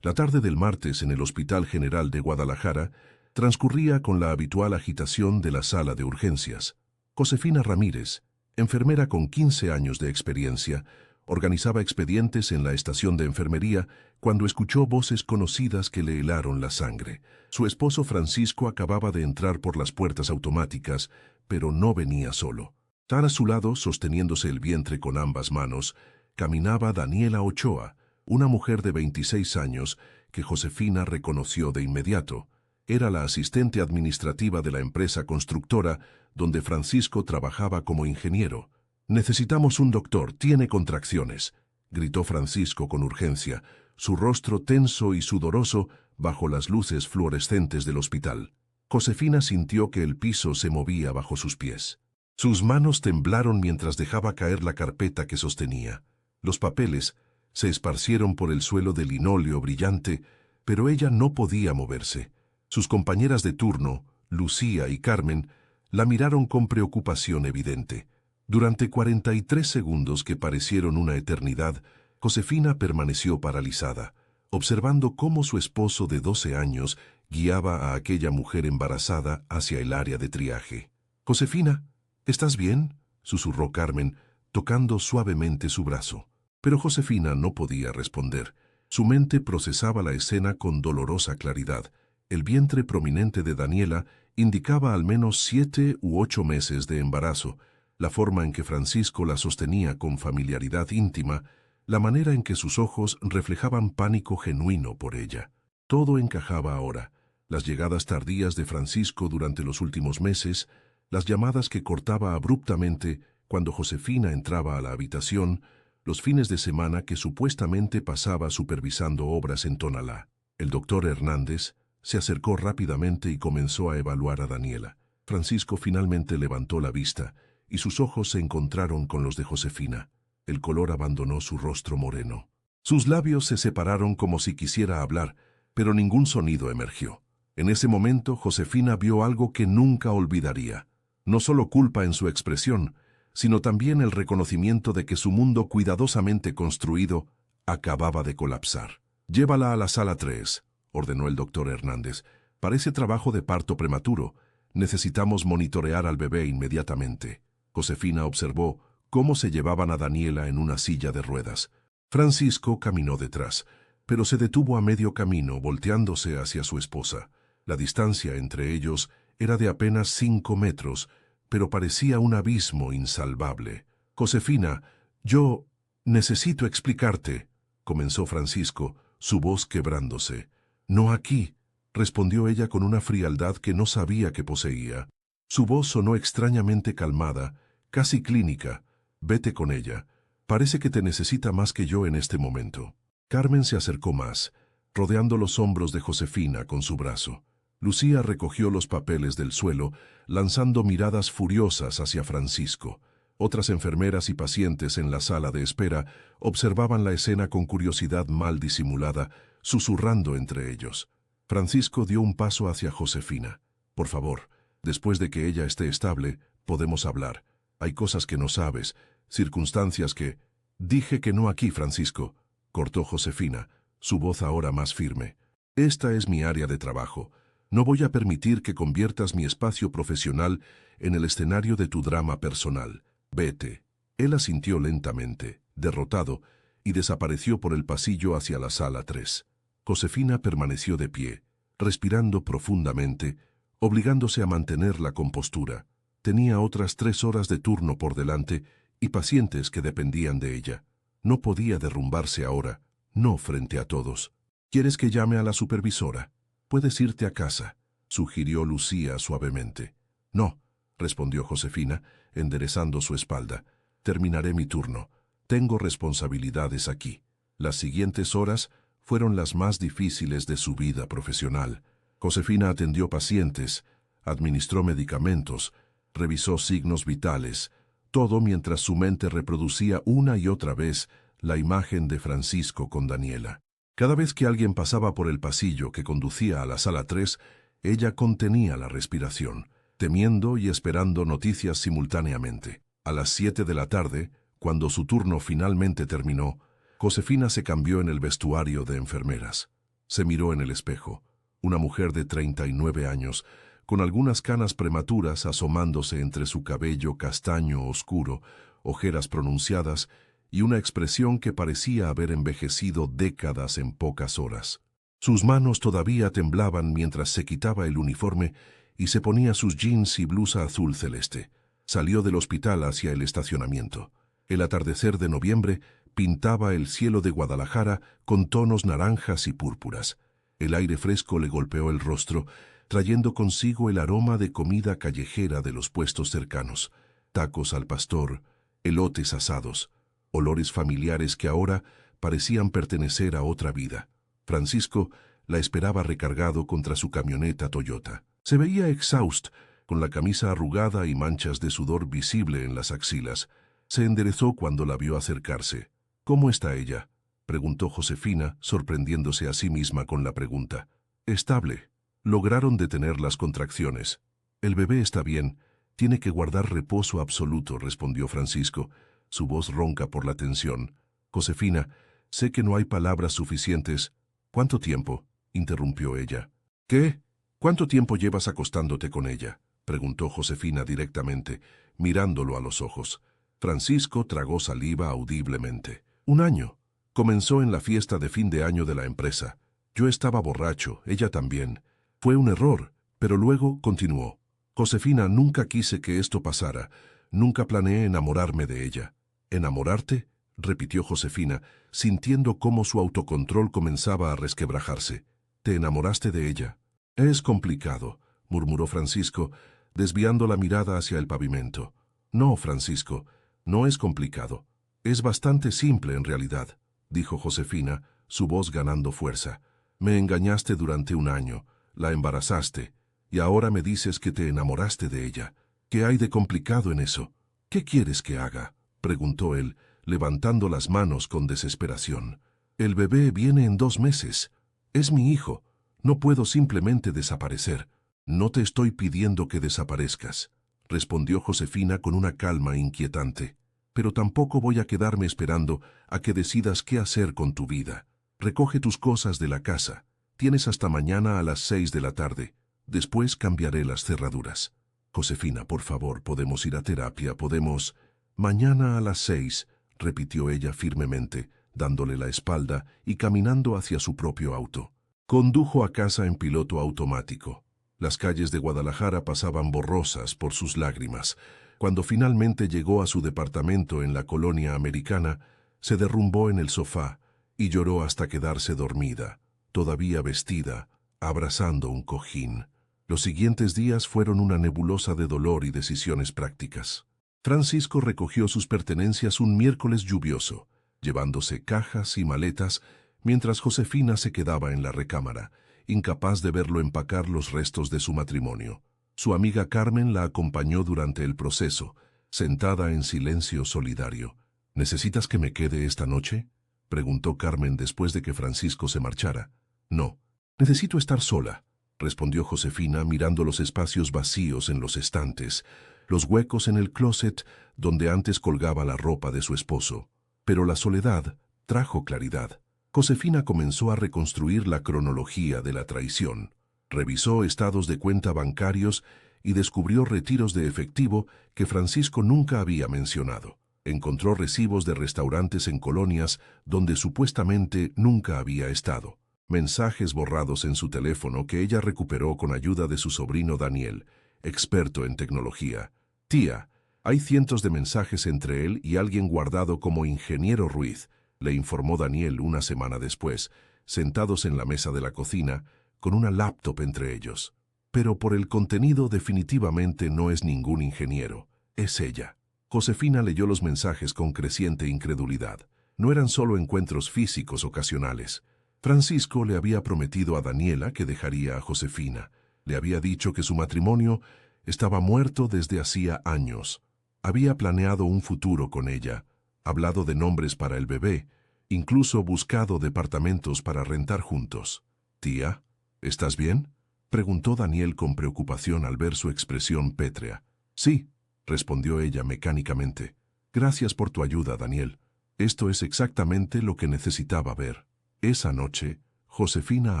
La tarde del martes en el Hospital General de Guadalajara transcurría con la habitual agitación de la sala de urgencias. Josefina Ramírez, enfermera con 15 años de experiencia, organizaba expedientes en la estación de enfermería cuando escuchó voces conocidas que le helaron la sangre. Su esposo Francisco acababa de entrar por las puertas automáticas, pero no venía solo. Tan a su lado, sosteniéndose el vientre con ambas manos, caminaba Daniela Ochoa, una mujer de 26 años que Josefina reconoció de inmediato. Era la asistente administrativa de la empresa constructora donde Francisco trabajaba como ingeniero. «Necesitamos un doctor, tiene contracciones», gritó Francisco con urgencia, su rostro tenso y sudoroso bajo las luces fluorescentes del hospital. Josefina sintió que el piso se movía bajo sus pies. Sus manos temblaron mientras dejaba caer la carpeta que sostenía. Los papeles se esparcieron por el suelo de linóleo brillante, pero ella no podía moverse. Sus compañeras de turno, Lucía y Carmen, la miraron con preocupación evidente. Durante 43 segundos que parecieron una eternidad, Josefina permaneció paralizada, observando cómo su esposo de 12 años guiaba a aquella mujer embarazada hacia el área de triaje. «Josefina, ¿estás bien?», susurró Carmen, tocando suavemente su brazo. Pero Josefina no podía responder. Su mente procesaba la escena con dolorosa claridad. El vientre prominente de Daniela indicaba al menos 7 u 8 meses de embarazo. La forma en que Francisco la sostenía con familiaridad íntima, la manera en que sus ojos reflejaban pánico genuino por ella. Todo encajaba ahora. Las llegadas tardías de Francisco durante los últimos meses, las llamadas que cortaba abruptamente cuando Josefina entraba a la habitación, los fines de semana que supuestamente pasaba supervisando obras en Tonalá. El doctor Hernández se acercó rápidamente y comenzó a evaluar a Daniela. Francisco finalmente levantó la vista y sus ojos se encontraron con los de Josefina. El color abandonó su rostro moreno. Sus labios se separaron como si quisiera hablar, pero ningún sonido emergió. En ese momento, Josefina vio algo que nunca olvidaría. No solo culpa en su expresión, sino también el reconocimiento de que su mundo cuidadosamente construido acababa de colapsar. «Llévala a la sala 3», ordenó el doctor Hernández. «Parece trabajo de parto prematuro. Necesitamos monitorear al bebé inmediatamente». Josefina observó cómo se llevaban a Daniela en una silla de ruedas. Francisco caminó detrás, pero se detuvo a medio camino volteándose hacia su esposa. La distancia entre ellos era de apenas 5 metros, pero parecía un abismo insalvable. «Josefina, yo necesito explicarte», comenzó Francisco, su voz quebrándose. «No aquí», respondió ella con una frialdad que no sabía que poseía. Su voz sonó extrañamente calmada, casi clínica. «Vete con ella. Parece que te necesita más que yo en este momento». Carmen se acercó más, rodeando los hombros de Josefina con su brazo. Lucía recogió los papeles del suelo, lanzando miradas furiosas hacia Francisco. Otras enfermeras y pacientes en la sala de espera observaban la escena con curiosidad mal disimulada, susurrando entre ellos. Francisco dio un paso hacia Josefina. «Por favor, después de que ella esté estable, podemos hablar. Hay cosas que no sabes, circunstancias que...» «Dije que no aquí, Francisco», cortó Josefina, su voz ahora más firme. «Esta es mi área de trabajo. No voy a permitir que conviertas mi espacio profesional en el escenario de tu drama personal. Vete». Él asintió lentamente, derrotado, y desapareció por el pasillo hacia la sala 3. Josefina permaneció de pie, respirando profundamente, obligándose a mantener la compostura. Tenía otras 3 horas de turno por delante y pacientes que dependían de ella. No podía derrumbarse ahora, no frente a todos. «¿Quieres que llame a la supervisora? Puedes irte a casa», sugirió Lucía suavemente. «No», respondió Josefina, enderezando su espalda. «Terminaré mi turno. Tengo responsabilidades aquí». Las siguientes horas fueron las más difíciles de su vida profesional. Josefina atendió pacientes, administró medicamentos, revisó signos vitales, todo mientras su mente reproducía una y otra vez la imagen de Francisco con Daniela. Cada vez que alguien pasaba por el pasillo que conducía a la sala 3, ella contenía la respiración, temiendo y esperando noticias simultáneamente. A las 7 de la tarde, cuando su turno finalmente terminó, Josefina se cambió en el vestuario de enfermeras. Se miró en el espejo. Una mujer de 39 años, con algunas canas prematuras asomándose entre su cabello castaño oscuro, ojeras pronunciadas y una expresión que parecía haber envejecido décadas en pocas horas. Sus manos todavía temblaban mientras se quitaba el uniforme y se ponía sus jeans y blusa azul celeste. Salió del hospital hacia el estacionamiento. El atardecer de noviembre pintaba el cielo de Guadalajara con tonos naranjas y púrpuras. El aire fresco le golpeó el rostro, trayendo consigo el aroma de comida callejera de los puestos cercanos, tacos al pastor, elotes asados, olores familiares que ahora parecían pertenecer a otra vida. Francisco la esperaba recargado contra su camioneta Toyota. Se veía exhausto, con la camisa arrugada y manchas de sudor visible en las axilas. Se enderezó cuando la vio acercarse. «¿Cómo está ella?», preguntó Josefina, sorprendiéndose a sí misma con la pregunta. «Estable. Lograron detener las contracciones. El bebé está bien. Tiene que guardar reposo absoluto», respondió Francisco, su voz ronca por la tensión. «Josefina, sé que no hay palabras suficientes». «¿Cuánto tiempo?», interrumpió ella. «¿Qué? ¿Cuánto tiempo llevas acostándote con ella?», preguntó Josefina directamente, mirándolo a los ojos. Francisco tragó saliva audiblemente. «1 año. Comenzó en la fiesta de fin de año de la empresa. Yo estaba borracho, ella también. Fue un error, pero luego continuó. Josefina, nunca quise que esto pasara. Nunca planeé enamorarme de ella». «¿Enamorarte?», repitió Josefina, sintiendo cómo su autocontrol comenzaba a resquebrajarse. «¿Te enamoraste de ella?». «Es complicado», murmuró Francisco, desviando la mirada hacia el pavimento. «No, Francisco, no es complicado. Es bastante simple en realidad», dijo Josefina, su voz ganando fuerza. «Me engañaste durante 1 año, la embarazaste, y ahora me dices que te enamoraste de ella. ¿Qué hay de complicado en eso?». «¿Qué quieres que haga?», preguntó él, levantando las manos con desesperación. «El bebé viene en 2 meses. Es mi hijo. No puedo simplemente desaparecer». «No te estoy pidiendo que desaparezcas», respondió Josefina con una calma inquietante. «Pero tampoco voy a quedarme esperando a que decidas qué hacer con tu vida. Recoge tus cosas de la casa. Tienes hasta mañana a las 6 de la tarde. Después cambiaré las cerraduras». «Josefina, por favor, podemos ir a terapia, podemos...». «Mañana a las 6», repitió ella firmemente, dándole la espalda y caminando hacia su propio auto. Condujo a casa en piloto automático. Las calles de Guadalajara pasaban borrosas por sus lágrimas. Cuando finalmente llegó a su departamento en la colonia americana, se derrumbó en el sofá y lloró hasta quedarse dormida, todavía vestida, abrazando un cojín. Los siguientes días fueron una nebulosa de dolor y decisiones prácticas. Francisco recogió sus pertenencias un miércoles lluvioso, llevándose cajas y maletas, mientras Josefina se quedaba en la recámara, incapaz de verlo empacar los restos de su matrimonio. Su amiga Carmen la acompañó durante el proceso, sentada en silencio solidario. «¿Necesitas que me quede esta noche?», preguntó Carmen después de que Francisco se marchara. «No, necesito estar sola», respondió Josefina mirando los espacios vacíos en los estantes, los huecos en el closet donde antes colgaba la ropa de su esposo. Pero la soledad trajo claridad. Josefina comenzó a reconstruir la cronología de la traición. Revisó estados de cuenta bancarios y descubrió retiros de efectivo que Francisco nunca había mencionado. Encontró recibos de restaurantes en colonias donde supuestamente nunca había estado. Mensajes borrados en su teléfono que ella recuperó con ayuda de su sobrino Daniel, experto en tecnología. «Tía, hay cientos de mensajes entre él y alguien guardado como Ingeniero Ruiz», le informó Daniel una semana después, sentados en la mesa de la cocina, con una laptop entre ellos. «Pero por el contenido definitivamente no es ningún ingeniero, es ella». Josefina leyó los mensajes con creciente incredulidad. No eran solo encuentros físicos ocasionales. Francisco le había prometido a Daniela que dejaría a Josefina. Le había dicho que su matrimonio estaba muerto desde hacía años. Había planeado un futuro con ella, hablado de nombres para el bebé, incluso buscado departamentos para rentar juntos. «Tía, ¿estás bien?», preguntó Daniel con preocupación al ver su expresión pétrea. «Sí», respondió ella mecánicamente. «Gracias por tu ayuda, Daniel. Esto es exactamente lo que necesitaba ver». Esa noche, Josefina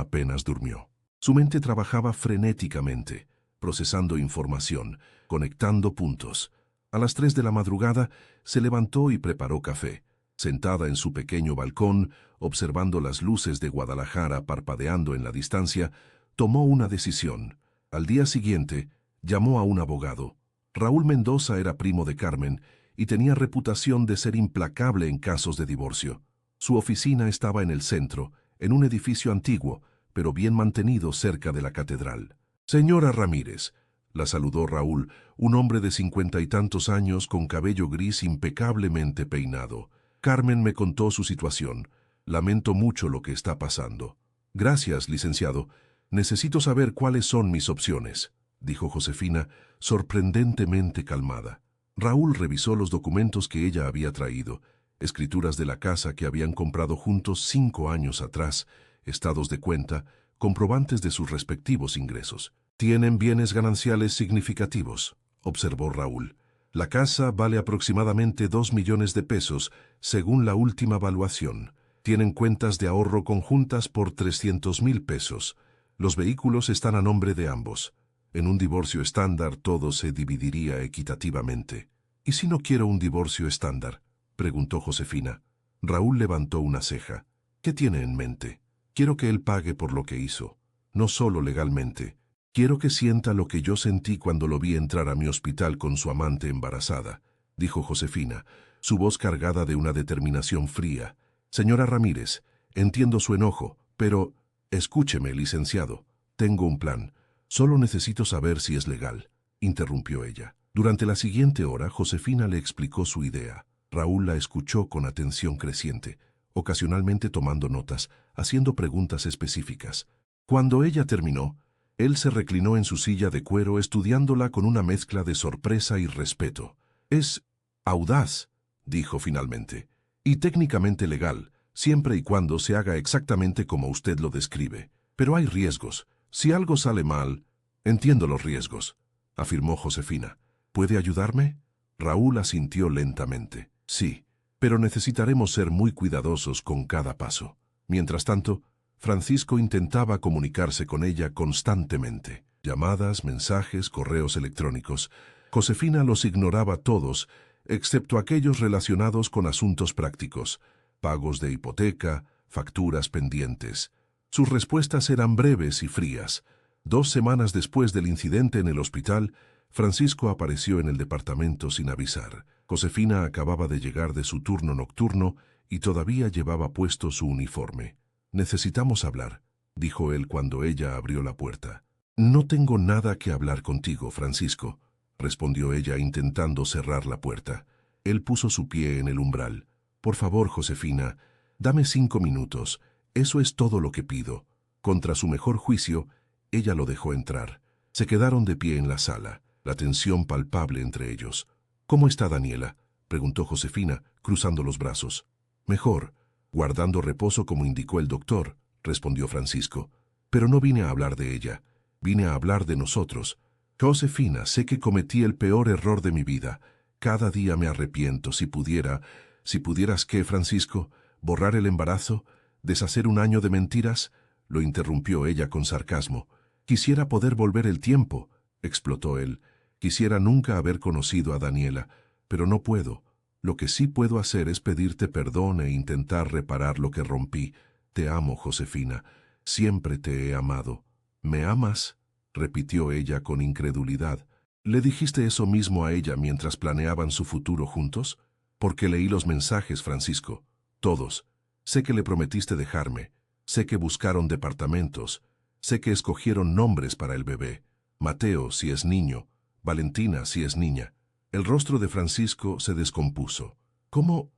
apenas durmió. Su mente trabajaba frenéticamente, procesando información, conectando puntos. A las 3 de la madrugada se levantó y preparó café. Sentada en su pequeño balcón, observando las luces de Guadalajara parpadeando en la distancia, tomó una decisión. Al día siguiente, llamó a un abogado. Raúl Mendoza era primo de Carmen y tenía reputación de ser implacable en casos de divorcio. Su oficina estaba en el centro, en un edificio antiguo, pero bien mantenido cerca de la catedral. «Señora Ramírez», la saludó Raúl, un hombre de 50 y tantos años con cabello gris impecablemente peinado. «Carmen me contó su situación. Lamento mucho lo que está pasando». «Gracias, licenciado. Necesito saber cuáles son mis opciones», dijo Josefina, sorprendentemente calmada. Raúl revisó los documentos que ella había traído, escrituras de la casa que habían comprado juntos 5 años atrás, estados de cuenta, comprobantes de sus respectivos ingresos. «Tienen bienes gananciales significativos», observó Raúl. «La casa vale aproximadamente 2 millones de pesos, según la última valuación. Tienen cuentas de ahorro conjuntas por 300,000 pesos. Los vehículos están a nombre de ambos. En un divorcio estándar todo se dividiría equitativamente». «¿Y si no quiero un divorcio estándar?», preguntó Josefina. Raúl levantó una ceja. «¿Qué tiene en mente?». «Quiero que él pague por lo que hizo. No solo legalmente. Quiero que sienta lo que yo sentí cuando lo vi entrar a mi hospital con su amante embarazada», dijo Josefina, su voz cargada de una determinación fría. «Señora Ramírez, entiendo su enojo, pero escúcheme, licenciado. Tengo un plan. Solo necesito saber si es legal», interrumpió ella. Durante la siguiente hora, Josefina le explicó su idea. Raúl la escuchó con atención creciente, ocasionalmente tomando notas, haciendo preguntas específicas. Cuando ella terminó, él se reclinó en su silla de cuero estudiándola con una mezcla de sorpresa y respeto. «Es audaz», dijo finalmente, «y técnicamente legal, siempre y cuando se haga exactamente como usted lo describe. Pero hay riesgos. Si algo sale mal...». «Entiendo los riesgos», afirmó Josefina. «¿Puede ayudarme?». Raúl asintió lentamente. «Sí, pero necesitaremos ser muy cuidadosos con cada paso». Mientras tanto, Francisco intentaba comunicarse con ella constantemente. Llamadas, mensajes, correos electrónicos. Josefina los ignoraba todos, excepto aquellos relacionados con asuntos prácticos, pagos de hipoteca, facturas pendientes. Sus respuestas eran breves y frías. 2 semanas después del incidente en el hospital, Francisco apareció en el departamento sin avisar. Josefina acababa de llegar de su turno nocturno y todavía llevaba puesto su uniforme. «Necesitamos hablar», dijo él cuando ella abrió la puerta. «No tengo nada que hablar contigo, Francisco», respondió ella intentando cerrar la puerta. Él puso su pie en el umbral. «Por favor, Josefina, dame 5 minutos. Eso es todo lo que pido». Contra su mejor juicio, ella lo dejó entrar. Se quedaron de pie en la sala, la tensión palpable entre ellos. «¿Cómo está Daniela?», preguntó Josefina, cruzando los brazos. «Mejor, guardando reposo como indicó el doctor», respondió Francisco. «Pero no vine a hablar de ella. Vine a hablar de nosotros. Josefina, sé que cometí el peor error de mi vida. Cada día me arrepiento. Si pudieras, ¿qué, Francisco? ¿Borrar el embarazo? ¿Deshacer un año de mentiras?», lo interrumpió ella con sarcasmo. «Quisiera poder volver el tiempo», explotó él. «Quisiera nunca haber conocido a Daniela, pero no puedo. Lo que sí puedo hacer es pedirte perdón e intentar reparar lo que rompí. Te amo, Josefina. Siempre te he amado». «¿Me amas?», repitió ella con incredulidad. «¿Le dijiste eso mismo a ella mientras planeaban su futuro juntos?». «Porque leí los mensajes, Francisco. Todos. Sé que le prometiste dejarme. Sé que buscaron departamentos. Sé que escogieron nombres para el bebé. Mateo, si es niño. Valentina, si es niña». El rostro de Francisco se descompuso. ¿Cómo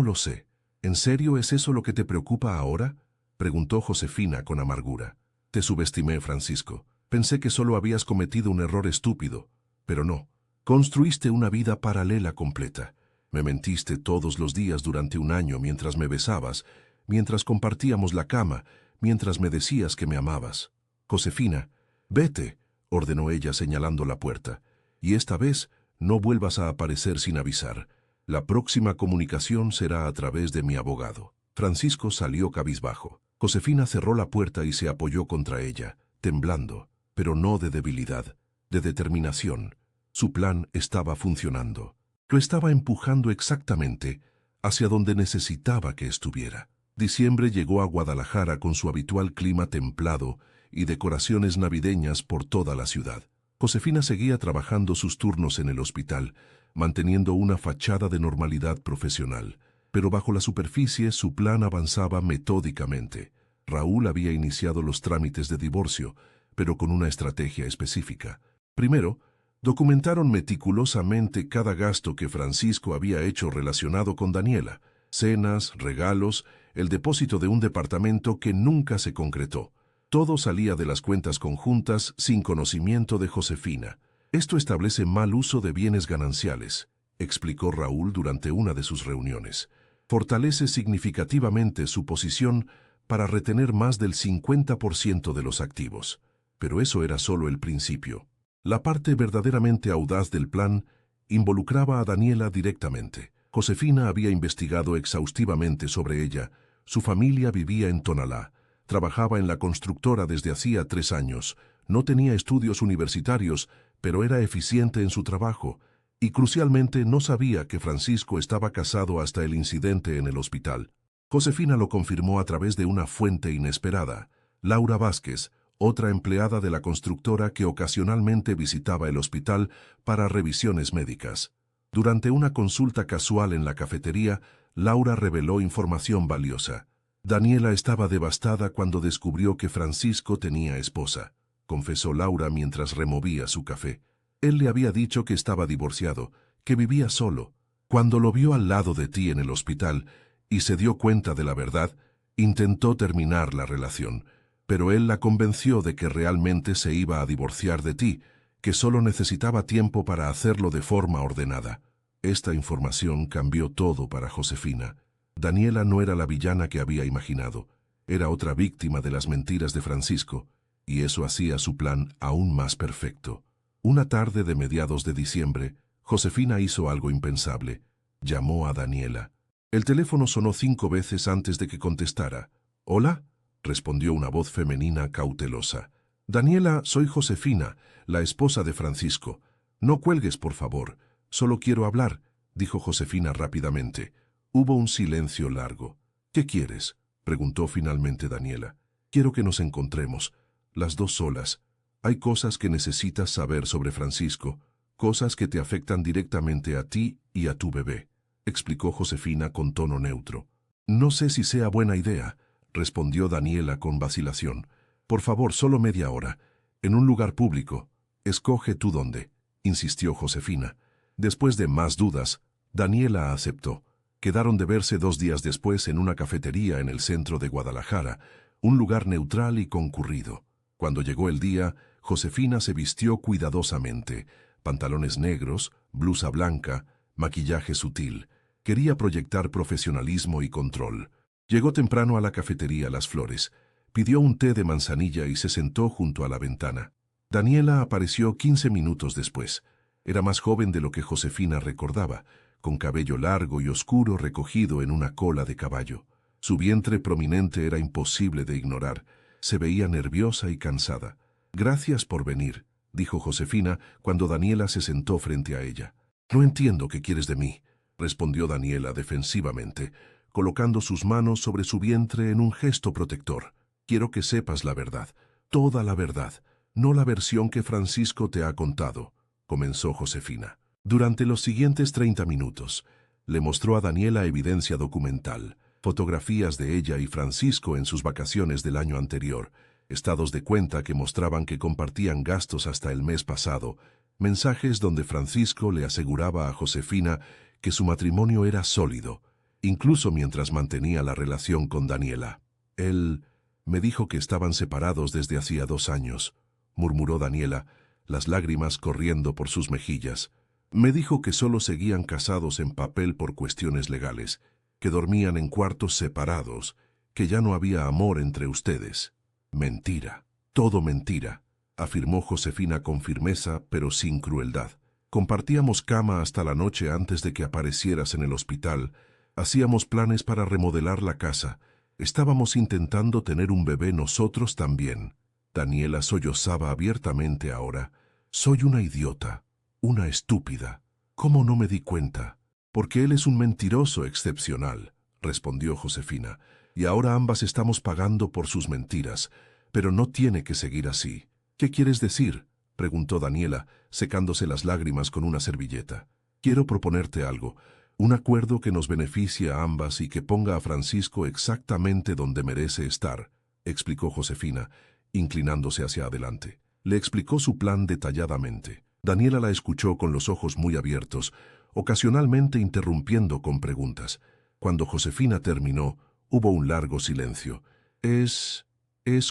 lo sé? ¿En serio es eso lo que te preocupa ahora?», preguntó Josefina con amargura. «Te subestimé, Francisco. Pensé que solo habías cometido un error estúpido. Pero no. Construiste una vida paralela completa. Me mentiste todos los días durante 1 año mientras me besabas, mientras compartíamos la cama, mientras me decías que me amabas». «Josefina, vete», ordenó ella señalando la puerta. «Y esta vez no vuelvas a aparecer sin avisar. La próxima comunicación será a través de mi abogado». Francisco salió cabizbajo. Josefina cerró la puerta y se apoyó contra ella, temblando, pero no de debilidad, de determinación. Su plan estaba funcionando. Lo estaba empujando exactamente hacia donde necesitaba que estuviera. Diciembre llegó a Guadalajara con su habitual clima templado y decoraciones navideñas por toda la ciudad. Josefina seguía trabajando sus turnos en el hospital, manteniendo una fachada de normalidad profesional, pero bajo la superficie su plan avanzaba metódicamente. Raúl había iniciado los trámites de divorcio, pero con una estrategia específica. Primero, documentaron meticulosamente cada gasto que Francisco había hecho relacionado con Daniela: cenas, regalos, el depósito de un departamento que nunca se concretó. Todo salía de las cuentas conjuntas sin conocimiento de Josefina. Esto establece mal uso de bienes gananciales, explicó Raúl durante una de sus reuniones. Fortalece significativamente su posición para retener más del 50% de los activos. Pero eso era solo el principio. La parte verdaderamente audaz del plan involucraba a Daniela directamente. Josefina había investigado exhaustivamente sobre ella. Su familia vivía en Tonalá. Trabajaba en la constructora desde hacía 3 años. No tenía estudios universitarios, pero era eficiente en su trabajo. Y crucialmente no sabía que Francisco estaba casado hasta el incidente en el hospital. Josefina lo confirmó a través de una fuente inesperada: Laura Vázquez, otra empleada de la constructora que ocasionalmente visitaba el hospital para revisiones médicas. Durante una consulta casual en la cafetería, Laura reveló información valiosa. Daniela estaba devastada cuando descubrió que Francisco tenía esposa, confesó Laura mientras removía su café. Él le había dicho que estaba divorciado, que vivía solo. Cuando lo vio al lado de ti en el hospital y se dio cuenta de la verdad, intentó terminar la relación, pero él la convenció de que realmente se iba a divorciar de ti, que solo necesitaba tiempo para hacerlo de forma ordenada. Esta información cambió todo para Josefina. Daniela no era la villana que había imaginado, era otra víctima de las mentiras de Francisco, y eso hacía su plan aún más perfecto. Una tarde de mediados de diciembre, Josefina hizo algo impensable. Llamó a Daniela. El teléfono sonó 5 veces antes de que contestara. «¿Hola?», respondió una voz femenina cautelosa. «Daniela, soy Josefina, la esposa de Francisco. No cuelgues, por favor. Solo quiero hablar», dijo Josefina rápidamente. Hubo un silencio largo. «¿Qué quieres?», preguntó finalmente Daniela. «Quiero que nos encontremos, las dos solas. Hay cosas que necesitas saber sobre Francisco, cosas que te afectan directamente a ti y a tu bebé», explicó Josefina con tono neutro. «No sé si sea buena idea», respondió Daniela con vacilación. «Por favor, solo media hora, en un lugar público. Escoge tú dónde», insistió Josefina. Después de más dudas, Daniela aceptó. Quedaron de verse 2 días después en una cafetería en el centro de Guadalajara, un lugar neutral y concurrido. Cuando llegó el día, Josefina se vistió cuidadosamente: pantalones negros, blusa blanca, maquillaje sutil. Quería proyectar profesionalismo y control. Llegó temprano a la cafetería Las Flores, pidió un té de manzanilla y se sentó junto a la ventana. Daniela apareció 15 minutos después. Era más joven de lo que Josefina recordaba, con cabello largo y oscuro recogido en una cola de caballo. Su vientre prominente era imposible de ignorar. Se veía nerviosa y cansada. «Gracias por venir», dijo Josefina cuando Daniela se sentó frente a ella. «No entiendo qué quieres de mí», respondió Daniela defensivamente, colocando sus manos sobre su vientre en un gesto protector. «Quiero que sepas la verdad, toda la verdad, no la versión que Francisco te ha contado», comenzó Josefina. Durante los siguientes 30 minutos, le mostró a Daniela evidencia documental, fotografías de ella y Francisco en sus vacaciones del año anterior, estados de cuenta que mostraban que compartían gastos hasta el mes pasado, mensajes donde Francisco le aseguraba a Josefina que su matrimonio era sólido, incluso mientras mantenía la relación con Daniela. «Él me dijo que estaban separados desde hacía 2 años», murmuró Daniela, las lágrimas corriendo por sus mejillas. «Me dijo que solo seguían casados en papel por cuestiones legales, que dormían en cuartos separados, que ya no había amor entre ustedes». «Mentira, todo mentira», afirmó Josefina con firmeza pero sin crueldad. «Compartíamos cama hasta la noche antes de que aparecieras en el hospital, hacíamos planes para remodelar la casa, Estábamos intentando tener un bebé nosotros también. Daniela sollozaba abiertamente ahora. Soy una idiota, una estúpida. ¿Cómo no me di cuenta? Porque él es un mentiroso excepcional, respondió Josefina, y ahora ambas estamos pagando por sus mentiras, pero no tiene que seguir así. ¿Qué quieres decir?, preguntó Daniela, secándose las lágrimas con una servilleta. Quiero proponerte algo, un acuerdo que nos beneficie a ambas y que ponga a Francisco exactamente donde merece estar, explicó Josefina, inclinándose hacia adelante. Le explicó su plan detalladamente. Daniela la escuchó con los ojos muy abiertos, ocasionalmente interrumpiendo con preguntas. Cuando Josefina terminó, hubo un largo silencio. Es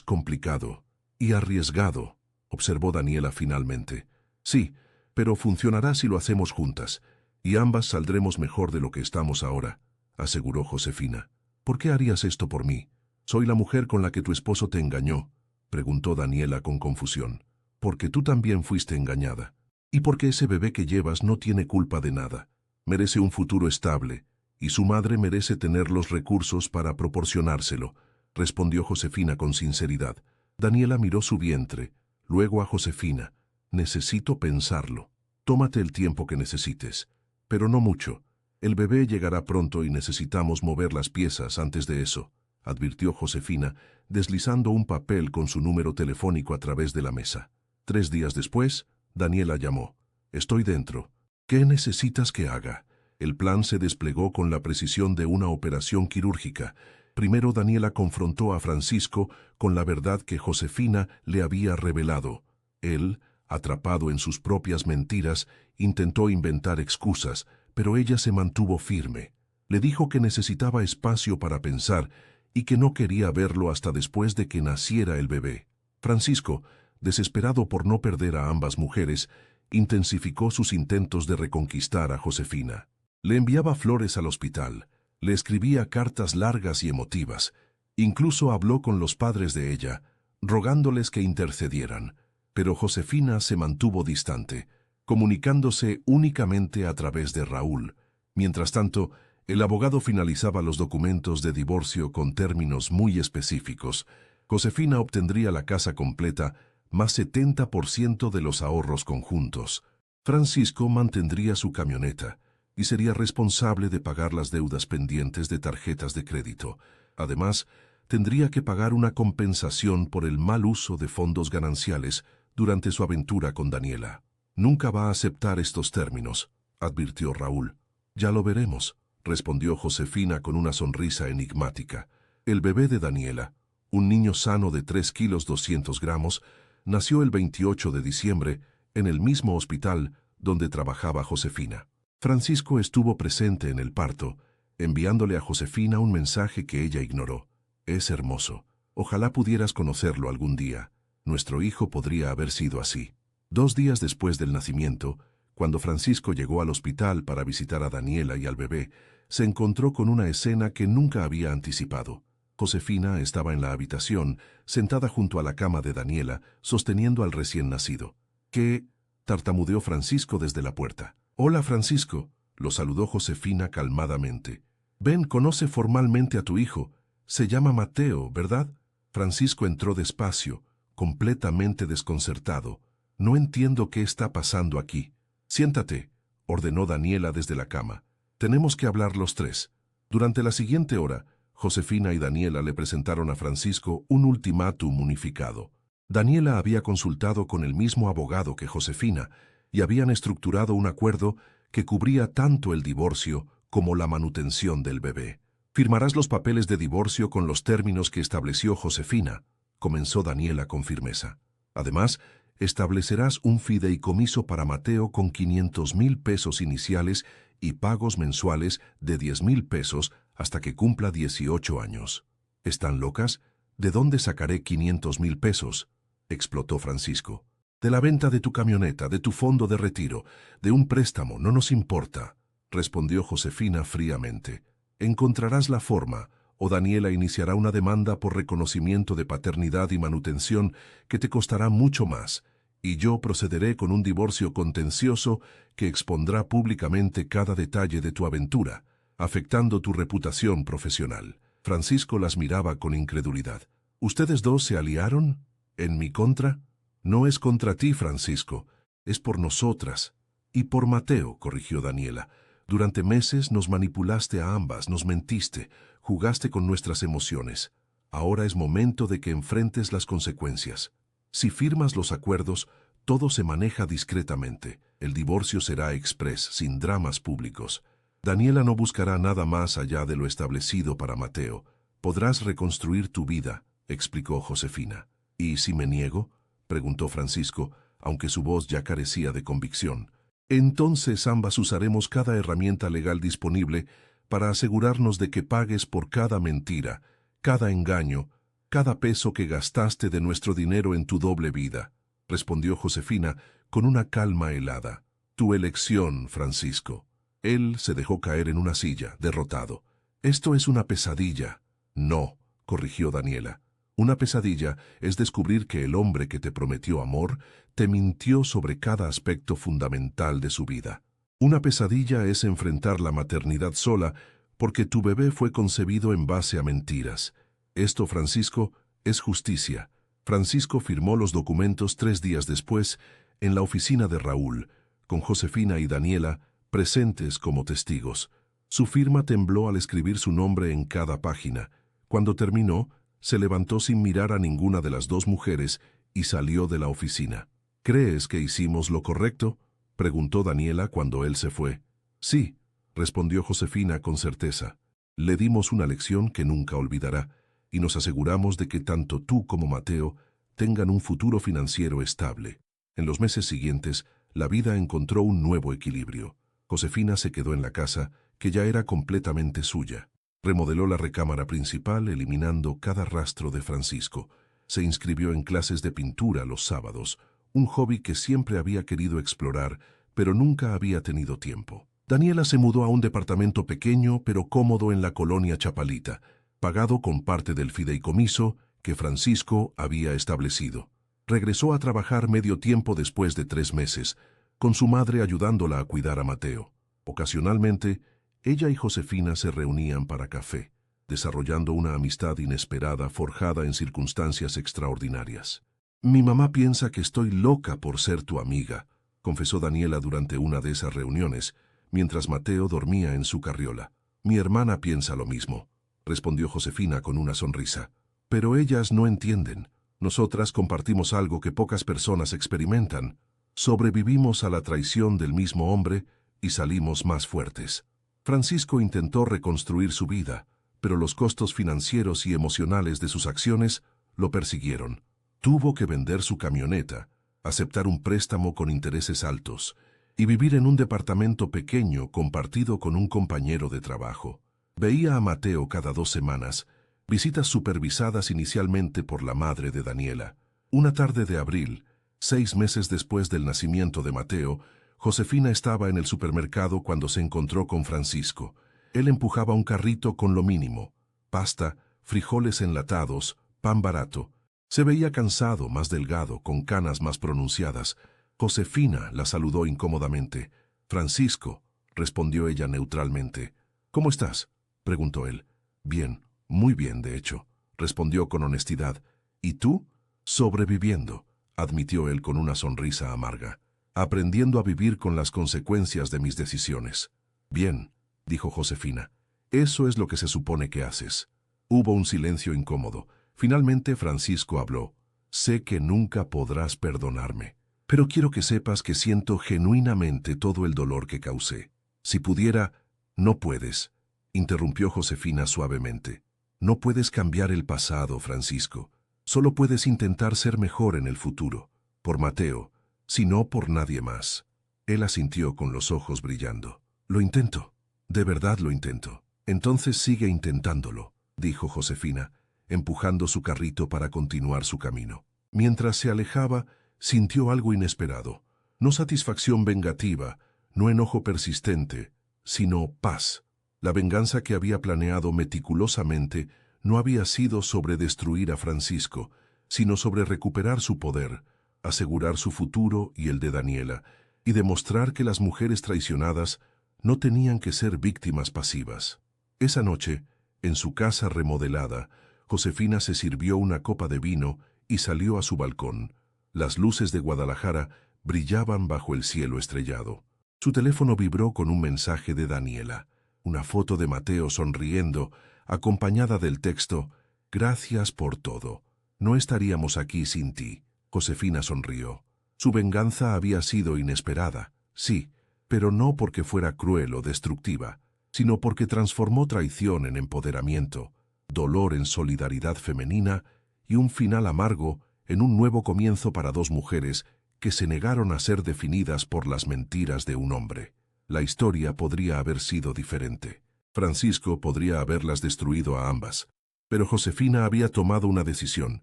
complicado y arriesgado, observó Daniela finalmente. Sí, pero funcionará si lo hacemos juntas, y ambas saldremos mejor de lo que estamos ahora, aseguró Josefina. ¿Por qué harías esto por mí? Soy la mujer con la que tu esposo te engañó, preguntó Daniela con confusión. Porque tú también fuiste engañada. Y porque ese bebé que llevas no tiene culpa de nada. Merece un futuro estable, y su madre merece tener los recursos para proporcionárselo, respondió Josefina con sinceridad. Daniela miró su vientre, luego a Josefina. Necesito pensarlo. Tómate el tiempo que necesites, pero no mucho. El bebé llegará pronto y necesitamos mover las piezas antes de eso, advirtió Josefina, deslizando un papel con su número telefónico a través de la mesa. 3 días después, Daniela llamó. Estoy dentro. ¿Qué necesitas que haga? El plan se desplegó con la precisión de una operación quirúrgica. Primero Daniela confrontó a Francisco con la verdad que Josefina le había revelado. Él, atrapado en sus propias mentiras, intentó inventar excusas, pero ella se mantuvo firme. Le dijo que necesitaba espacio para pensar y que no quería verlo hasta después de que naciera el bebé. Francisco, desesperado por no perder a ambas mujeres, intensificó sus intentos de reconquistar a Josefina. Le enviaba flores al hospital, le escribía cartas largas y emotivas, incluso habló con los padres de ella, rogándoles que intercedieran, pero Josefina se mantuvo distante, comunicándose únicamente a través de Raúl. Mientras tanto, el abogado finalizaba los documentos de divorcio con términos muy específicos. Josefina obtendría la casa completa, más 70% de los ahorros conjuntos. Francisco mantendría su camioneta y sería responsable de pagar las deudas pendientes de tarjetas de crédito. Además, tendría que pagar una compensación por el mal uso de fondos gananciales durante su aventura con Daniela. Nunca va a aceptar estos términos, advirtió Raúl. Ya lo veremos, respondió Josefina con una sonrisa enigmática. El bebé de Daniela, un niño sano de 3 kilos 200 gramos, nació el 28 de diciembre en el mismo hospital donde trabajaba Josefina. Francisco estuvo presente en el parto, enviándole a Josefina un mensaje que ella ignoró. Es hermoso. Ojalá pudieras conocerlo algún día. Nuestro hijo podría haber sido así. 2 días después del nacimiento, cuando Francisco llegó al hospital para visitar a Daniela y al bebé, se encontró con una escena que nunca había anticipado. Josefina estaba en la habitación, sentada junto a la cama de Daniela, sosteniendo al recién nacido. ¿Qué? Tartamudeó Francisco desde la puerta. Hola, Francisco, lo saludó Josefina calmadamente. Ven, conoce formalmente a tu hijo. Se llama Mateo, ¿verdad? Francisco entró despacio, completamente desconcertado. No entiendo qué está pasando aquí. Siéntate, ordenó Daniela desde la cama. Tenemos que hablar los tres. Durante la siguiente hora, Josefina y Daniela le presentaron a Francisco un ultimátum unificado. Daniela había consultado con el mismo abogado que Josefina y habían estructurado un acuerdo que cubría tanto el divorcio como la manutención del bebé. Firmarás los papeles de divorcio con los términos que estableció Josefina, comenzó Daniela con firmeza. Además, establecerás un fideicomiso para Mateo con 500,000 pesos iniciales y pagos mensuales de 10,000 pesos hasta que cumpla 18 años. ¿Están locas? ¿De dónde sacaré 500,000 pesos? Explotó Francisco. De la venta de tu camioneta, de tu fondo de retiro, de un préstamo, no nos importa, respondió Josefina fríamente. Encontrarás la forma, o Daniela iniciará una demanda por reconocimiento de paternidad y manutención que te costará mucho más, y yo procederé con un divorcio contencioso que expondrá públicamente cada detalle de tu aventura, afectando tu reputación profesional. Francisco las miraba con incredulidad. ¿Ustedes dos se aliaron? ¿En mi contra? No es contra ti, Francisco. Es por nosotras. Y por Mateo, corrigió Daniela. Durante meses nos manipulaste a ambas, nos mentiste, jugaste con nuestras emociones. Ahora es momento de que enfrentes las consecuencias. Si firmas los acuerdos, todo se maneja discretamente. El divorcio será express, sin dramas públicos. Daniela no buscará nada más allá de lo establecido para Mateo. Podrás reconstruir tu vida, explicó Josefina. ¿Y si me niego?, preguntó Francisco, aunque su voz ya carecía de convicción. Entonces ambas usaremos cada herramienta legal disponible para asegurarnos de que pagues por cada mentira, cada engaño, cada peso que gastaste de nuestro dinero en tu doble vida, respondió Josefina con una calma helada. Tu elección, Francisco. Él se dejó caer en una silla, derrotado. Esto es una pesadilla. No, corrigió Daniela. Una pesadilla es descubrir que el hombre que te prometió amor te mintió sobre cada aspecto fundamental de su vida. Una pesadilla es enfrentar la maternidad sola porque tu bebé fue concebido en base a mentiras. Esto, Francisco, es justicia. Francisco firmó los documentos 3 días después en la oficina de Raúl, con Josefina y Daniela presentes como testigos. Su firma tembló al escribir su nombre en cada página. Cuando terminó, se levantó sin mirar a ninguna de las dos mujeres y salió de la oficina. ¿Crees que hicimos lo correcto?, preguntó Daniela cuando él se fue. Sí, respondió Josefina con certeza. Le dimos una lección que nunca olvidará y nos aseguramos de que tanto tú como Mateo tengan un futuro financiero estable. En los meses siguientes, la vida encontró un nuevo equilibrio. Josefina se quedó en la casa, que ya era completamente suya. Remodeló la recámara principal, eliminando cada rastro de Francisco. Se inscribió en clases de pintura los sábados, un hobby que siempre había querido explorar, pero nunca había tenido tiempo. Daniela se mudó a un departamento pequeño pero cómodo en la colonia Chapalita, pagado con parte del fideicomiso que Francisco había establecido. Regresó a trabajar medio tiempo después de 3 meses, con su madre ayudándola a cuidar a Mateo. Ocasionalmente, ella y Josefina se reunían para café, desarrollando una amistad inesperada forjada en circunstancias extraordinarias. Mi mamá piensa que estoy loca por ser tu amiga, confesó Daniela durante una de esas reuniones, mientras Mateo dormía en su carriola. Mi hermana piensa lo mismo, respondió Josefina con una sonrisa. Pero ellas no entienden. Nosotras compartimos algo que pocas personas experimentan. Sobrevivimos a la traición del mismo hombre y salimos más fuertes. Francisco intentó reconstruir su vida, pero los costos financieros y emocionales de sus acciones lo persiguieron. Tuvo que vender su camioneta, aceptar un préstamo con intereses altos y vivir en un departamento pequeño compartido con un compañero de trabajo. Veía a Mateo cada 2 semanas, visitas supervisadas inicialmente por la madre de Daniela. Una tarde de abril, 6 meses después del nacimiento de Mateo, Josefina estaba en el supermercado cuando se encontró con Francisco. Él empujaba un carrito con lo mínimo: pasta, frijoles enlatados, pan barato. Se veía cansado, más delgado, con canas más pronunciadas. Josefina la saludó incómodamente. «Francisco», respondió ella neutralmente. «¿Cómo estás?», preguntó él. «Bien, muy bien, de hecho», respondió con honestidad. «¿Y tú?». «Sobreviviendo», admitió él con una sonrisa amarga. «Aprendiendo a vivir con las consecuencias de mis decisiones». «Bien», dijo Josefina. «Eso es lo que se supone que haces». Hubo un silencio incómodo. Finalmente Francisco habló. «Sé que nunca podrás perdonarme, pero quiero que sepas que siento genuinamente todo el dolor que causé. Si pudiera...». «No puedes», interrumpió Josefina suavemente. «No puedes cambiar el pasado, Francisco. Solo puedes intentar ser mejor en el futuro. Por Mateo, si no por nadie más». Él asintió con los ojos brillando. «Lo intento. De verdad lo intento». «Entonces sigue intentándolo», dijo Josefina, empujando su carrito para continuar su camino. Mientras se alejaba, sintió algo inesperado. No satisfacción vengativa, no enojo persistente, sino paz. La venganza que había planeado meticulosamente no había sido sobre destruir a Francisco, sino sobre recuperar su poder, asegurar su futuro y el de Daniela, y demostrar que las mujeres traicionadas no tenían que ser víctimas pasivas. Esa noche, En su casa remodelada, Josefina se sirvió una copa de vino y salió a su balcón. Las luces de Guadalajara brillaban bajo el cielo estrellado. Su teléfono vibró con un mensaje de Daniela, una foto de Mateo sonriendo, acompañada del texto: «Gracias por todo. No estaríamos aquí sin ti». Josefina sonrió. Su venganza había sido inesperada, sí, pero no porque fuera cruel o destructiva, sino porque transformó traición en empoderamiento, dolor en solidaridad femenina y un final amargo en un nuevo comienzo para dos mujeres que se negaron a ser definidas por las mentiras de un hombre. La historia podría haber sido diferente. Francisco podría haberlas destruido a ambas, pero Josefina había tomado una decisión: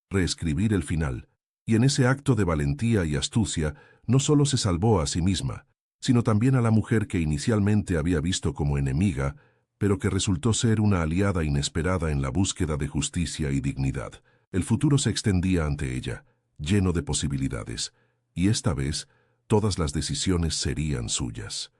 reescribir el final, y en ese acto de valentía y astucia no solo se salvó a sí misma, sino también a la mujer que inicialmente había visto como enemiga, pero que resultó ser una aliada inesperada en la búsqueda de justicia y dignidad. El futuro se extendía ante ella, lleno de posibilidades, y esta vez todas las decisiones serían suyas.